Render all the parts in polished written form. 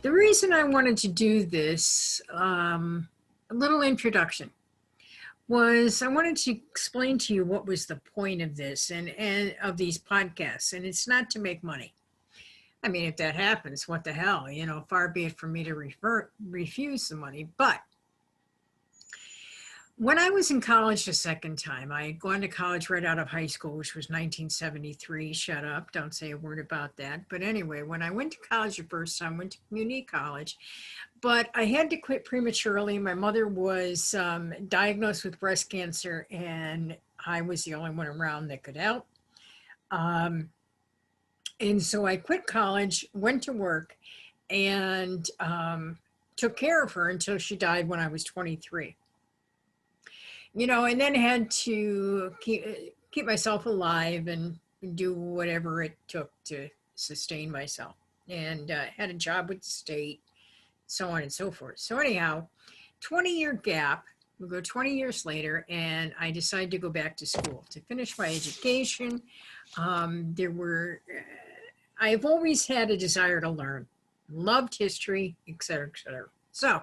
The reason I wanted to do this, a little introduction, was I wanted to explain to you what was the point of this and of these podcasts. And it's not to make money. I mean, if that happens, what the hell, far be it from me to refuse the money. But when I was in college the second time, I had gone to college right out of high school, which was 1973. Shut up, don't say a word about that. But anyway, when I went to college the first time, I went to community college, but I had to quit prematurely. My mother was diagnosed with breast cancer, and I was the only one around that could help. And so I quit college, went to work, and took care of her until she died when I was 23. And then had to keep myself alive and do whatever it took to sustain myself. And had a job with the state, so on and so forth. So anyhow, 20-year gap, we'll go 20 years later, and I decided to go back to school to finish my education. I've always had a desire to learn, loved history, et cetera, et cetera. So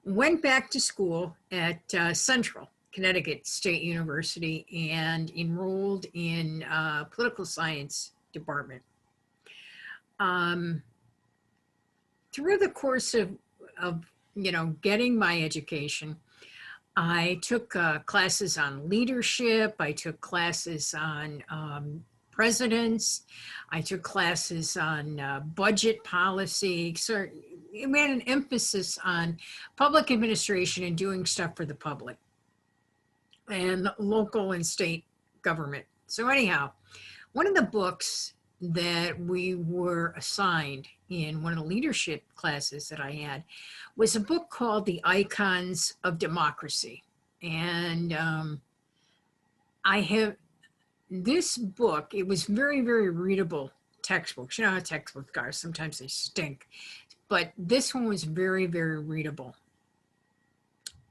went back to school at Central Connecticut State University and enrolled in political science department. Through the course of getting my education, I took classes on leadership. I took classes on presidents. I took classes on budget policy. So it had an emphasis on public administration and doing stuff for the public and local and state government. So anyhow, one of the books that we were assigned in one of the leadership classes that I had was a book called The Icons of Democracy. And I have this book. It was very, very readable textbooks. You know how textbooks are, sometimes they stink. But this one was very, very readable.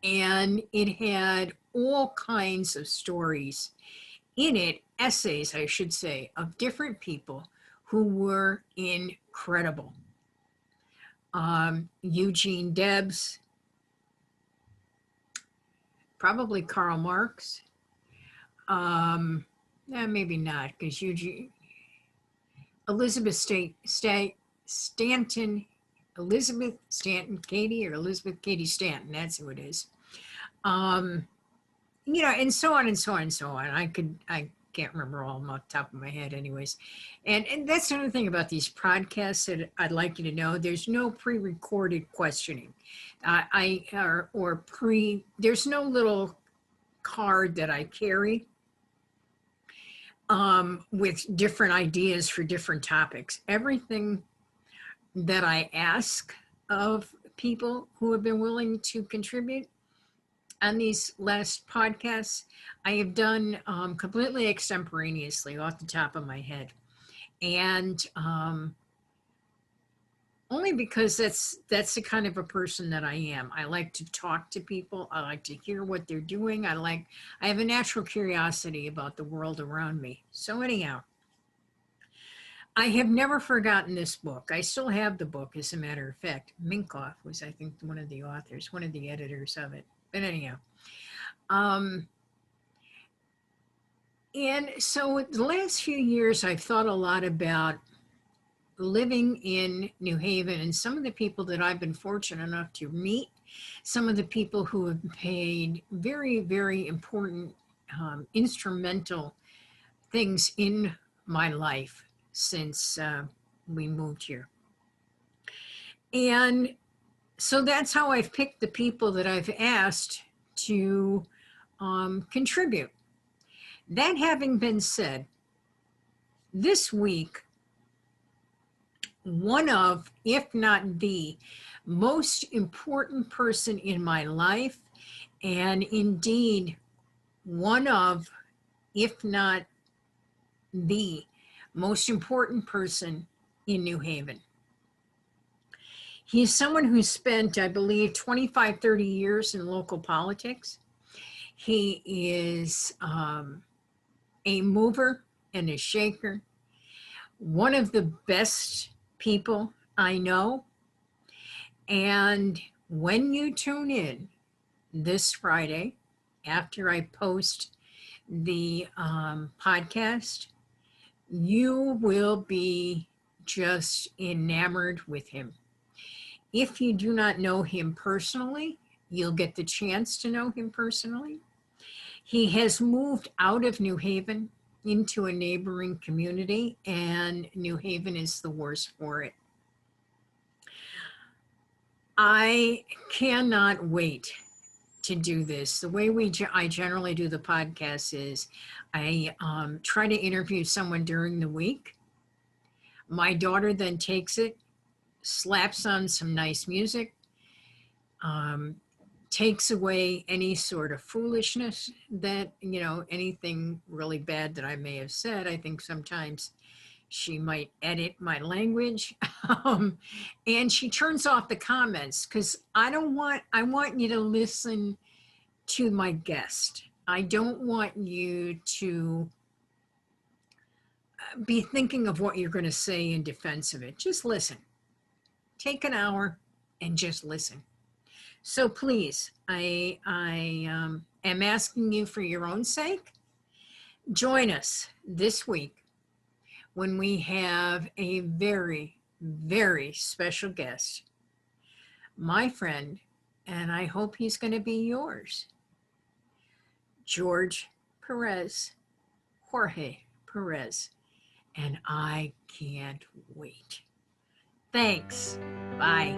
And it had all kinds of stories in it, essays, I should say, of different people who were incredible. Eugene Debs, probably Karl Marx. Maybe not, because Elizabeth Stanton Katie, or Elizabeth Cady Stanton, that's who it is. And so on and so on and so on. I can't remember all of them off the top of my head anyways. And that's another thing about these podcasts that I'd like you to know. There's no pre-recorded questioning. There's no little card that I carry with different ideas for different topics. Everything that I ask of people who have been willing to contribute on these last podcasts, I have done completely extemporaneously off the top of my head. And only because that's the kind of a person that I am. I like to talk to people. I like to hear what they're doing. I have a natural curiosity about the world around me. So anyhow, I have never forgotten this book. I still have the book, as a matter of fact. Minkoff was, I think, one of the authors, one of the editors of it. But anyhow, and so the last few years, I've thought a lot about living in New Haven and some of the people that I've been fortunate enough to meet, some of the people who have played very, very important, instrumental things in my life since we moved here. And so that's how I've picked the people that I've asked to contribute. That having been said, this week, one of, if not the most important person in my life, and indeed one of, if not the most important person in New Haven. He's someone who spent, I believe, 25, 30 years in local politics. He is a mover and a shaker, one of the best people I know. And when you tune in this Friday, after I post the podcast, you will be just enamored with him. If you do not know him personally, you'll get the chance to know him personally. He has moved out of New Haven into a neighboring community, and New Haven is the worse for it. I cannot wait to do this. The way I generally do the podcast is I try to interview someone during the week. My daughter then takes it, slaps on some nice music, um, takes away any sort of foolishness that, anything really bad that I may have said. I think sometimes she might edit my language. And she turns off the comments because I want you to listen to my guest. I don't want you to be thinking of what you're going to say in defense of it. Just listen. Take an hour and just listen. So please, I am asking you for your own sake, join us this week when we have a very, very special guest, my friend, and I hope he's going to be yours, George Perez, Jorge Perez, and I can't wait. Thanks. Bye.